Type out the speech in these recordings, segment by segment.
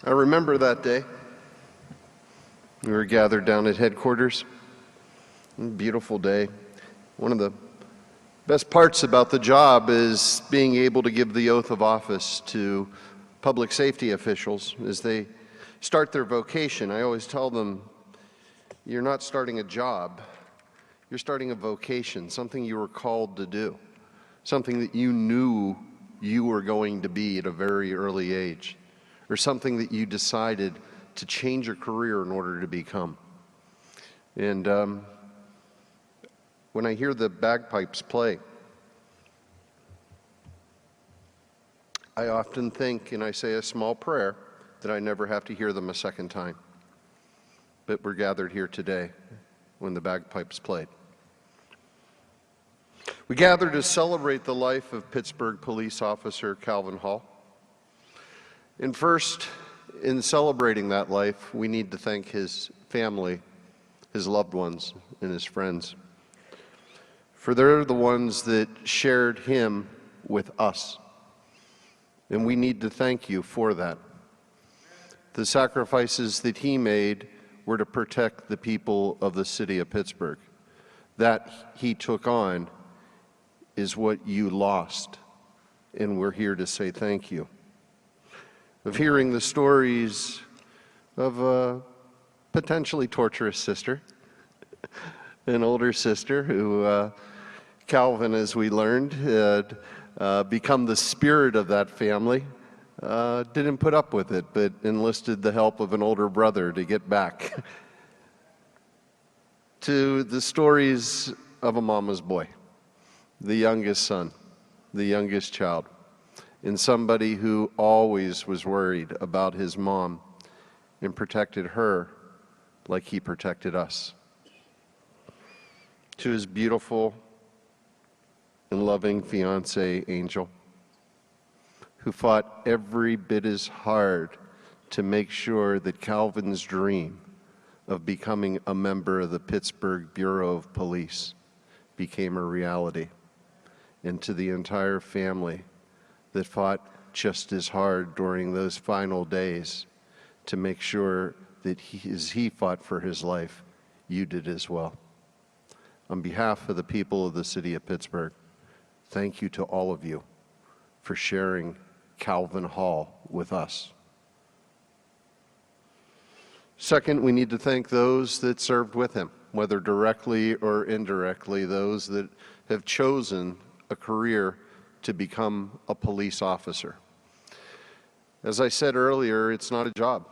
I remember that day. We were gathered down at headquarters. Beautiful day. One of the best parts about the job is being able to give the oath of office to public safety officials as they start their vocation. I always tell them, you're not starting a job, you're starting a vocation, something you were called to do, something that you knew you were going to be at a very early age, or something that you decided to change your career in order to become. And when I hear the bagpipes play, I often think, and I say a small prayer, that I never have to hear them a second time. But we're gathered here today when the bagpipes played. We gather to celebrate the life of Pittsburgh police officer Calvin Hall. And first, in celebrating that life, we need to thank his family, his loved ones, and his friends. For they're the ones that shared him with us. And we need to thank you for that. The sacrifices that he made were to protect the people of the city of Pittsburgh. That he took on is what you lost, and we're here to say thank you. Of hearing the stories of a potentially torturous sister, an older sister who Calvin, as we learned, had become the spirit of that family, didn't put up with it, but enlisted the help of an older brother to get back. To the stories of a mama's boy, the youngest son, the youngest child, and somebody who always was worried about his mom and protected her like he protected us. To his beautiful and loving fiancée, Angel, who fought every bit as hard to make sure that Calvin's dream of becoming a member of the Pittsburgh Bureau of Police became a reality. And to the entire family that fought just as hard during those final days to make sure that as he fought for his life, you did as well. On behalf of the people of the city of Pittsburgh, thank you to all of you for sharing Calvin Hall with us. Second, we need to thank those that served with him, whether directly or indirectly, those that have chosen a career to become a police officer. As I said earlier, it's not a job.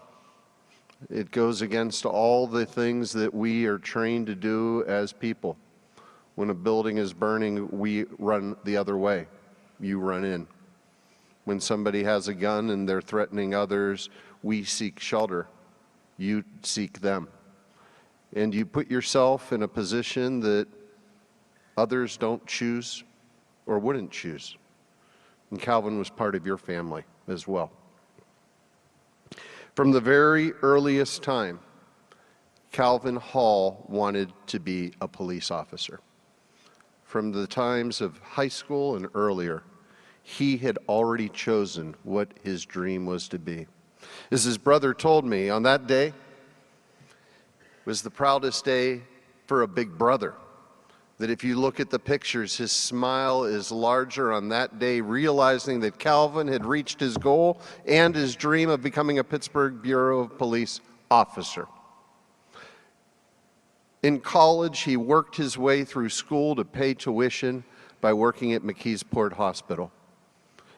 It goes against all the things that we are trained to do as people. When a building is burning, we run the other way. You run in. When somebody has a gun and they're threatening others, we seek shelter. You seek them. And you put yourself in a position that others don't choose or wouldn't choose. And Calvin was part of your family as well. From the very earliest time, Calvin Hall wanted to be a police officer. From the times of high school and earlier, he had already chosen what his dream was to be. As his brother told me, on that day was the proudest day for a big brother. That if you look at the pictures, his smile is larger on that day, realizing that Calvin had reached his goal and his dream of becoming a Pittsburgh Bureau of Police officer. In college, he worked his way through school to pay tuition by working at McKeesport Hospital.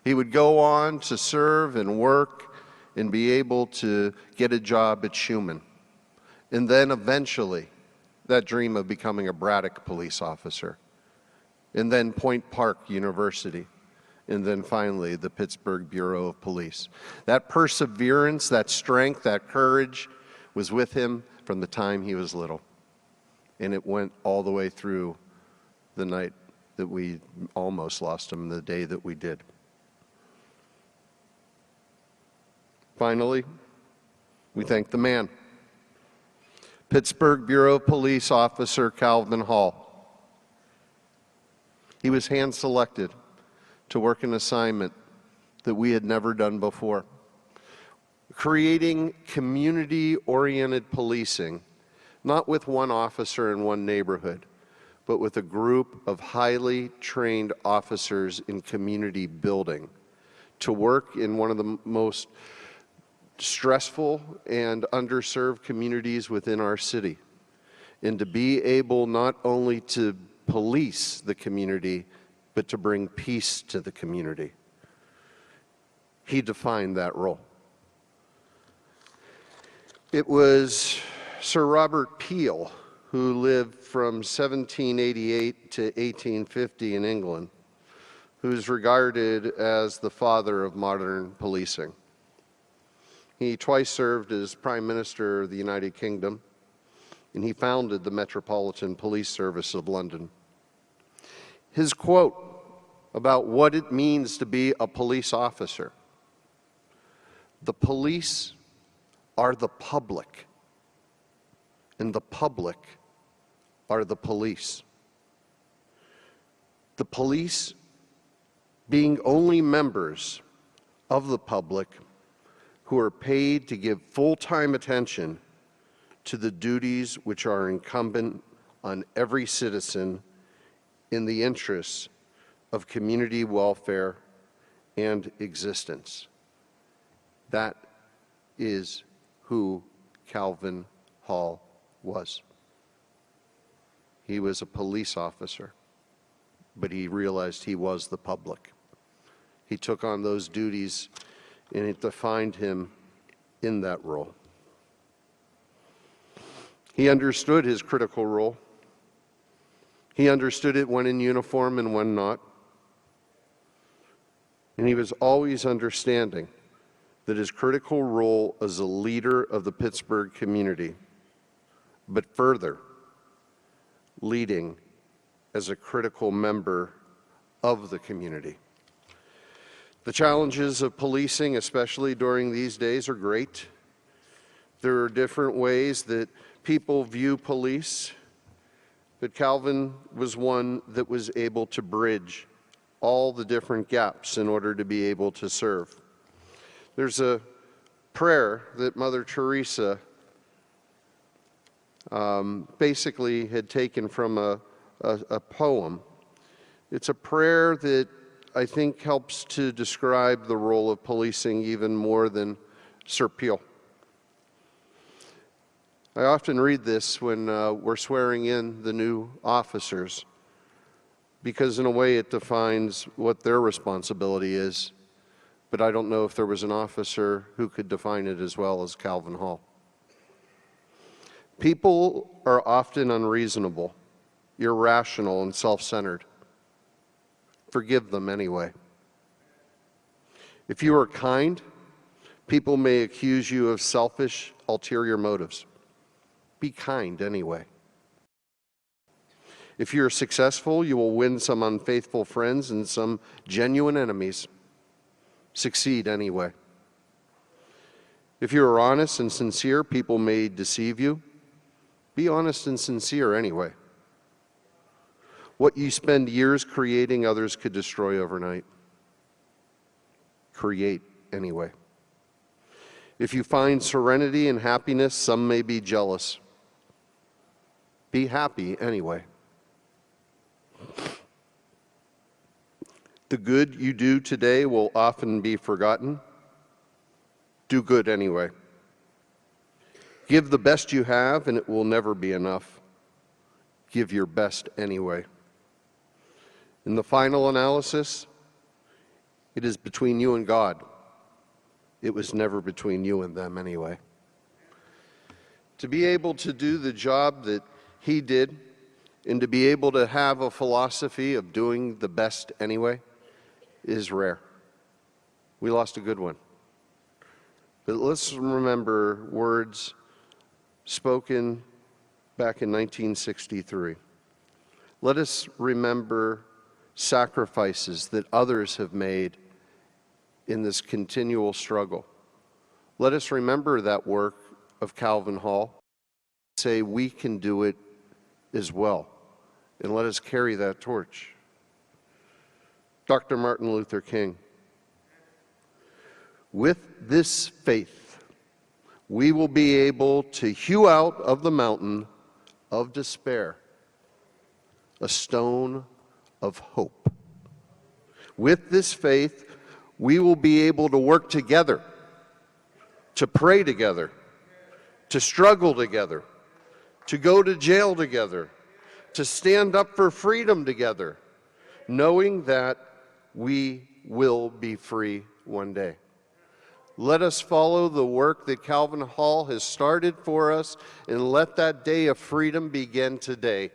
He would go on to serve and work and be able to get a job at Schumann. And then eventually, that dream of becoming a Braddock police officer. And then Point Park University. And then finally, the Pittsburgh Bureau of Police. That perseverance, that strength, that courage was with him from the time he was little. And it went all the way through the night that we almost lost him, the day that we did. Finally, we thank the man. Pittsburgh Bureau of Police Officer Calvin Hall. He was hand-selected to work an assignment that we had never done before. creating community-oriented policing, not with one officer in one neighborhood, but with a group of highly trained officers in community building to work in one of the most stressful and underserved communities within our city, and to be able not only to police the community, but to bring peace to the community. He defined that role. It was Sir Robert Peel, who lived from 1788 to 1850 in England, who's regarded as the father of modern policing. He twice served as Prime Minister of the United Kingdom, and he founded the Metropolitan Police Service of London. His quote about what it means to be a police officer: "The police are the public, and the public are the police." The police being only members of the public who are paid to give full-time attention to the duties which are incumbent on every citizen in the interests of community welfare and existence. That is who Calvin Hall was. He was a police officer, but he realized he was the public. He took on those duties, and it defined him in that role. He understood his critical role. He understood it when in uniform and when not. And he was always understanding that his critical role as a leader of the Pittsburgh community, but further, leading as a critical member of the community. The challenges of policing, especially during these days, are great. There are different ways that people view police, but Calvin was one that was able to bridge all the different gaps in order to be able to serve. There's a prayer that Mother Teresa basically had taken from a poem. It's a prayer that I think helps to describe the role of policing even more than Sir Peel. I often read this when we're swearing in the new officers, because in a way it defines what their responsibility is, but I don't know if there was an officer who could define it as well as Calvin Hall. People are often unreasonable, irrational, and self-centered. Forgive them anyway. If you are kind, people may accuse you of selfish, ulterior motives. Be kind anyway. If you're successful, you will win some unfaithful friends and some genuine enemies. Succeed anyway. If you are honest and sincere, people may deceive you. Be honest and sincere anyway. What you spend years creating, others could destroy overnight. Create anyway. If you find serenity and happiness, some may be jealous. Be happy anyway. The good you do today will often be forgotten. Do good anyway. Give the best you have, and it will never be enough. Give your best anyway. In the final analysis, it is between you and God. It was never between you and them anyway. To be able to do the job that he did, and to be able to have a philosophy of doing the best anyway, is rare. We lost a good one. But let's remember words spoken back in 1963. Let us remember sacrifices that others have made in this continual struggle. Let us remember that work of Calvin Hall. Say we can do it as well, and let us carry that torch. Dr. Martin Luther King. With this faith, we will be able to hew out of the mountain of despair a stone of hope. With this faith, we will be able to work together, to pray together, to struggle together, to go to jail together, to stand up for freedom together, knowing that we will be free one day. Let us follow the work that Calvin Hall has started for us, and let that day of freedom begin today.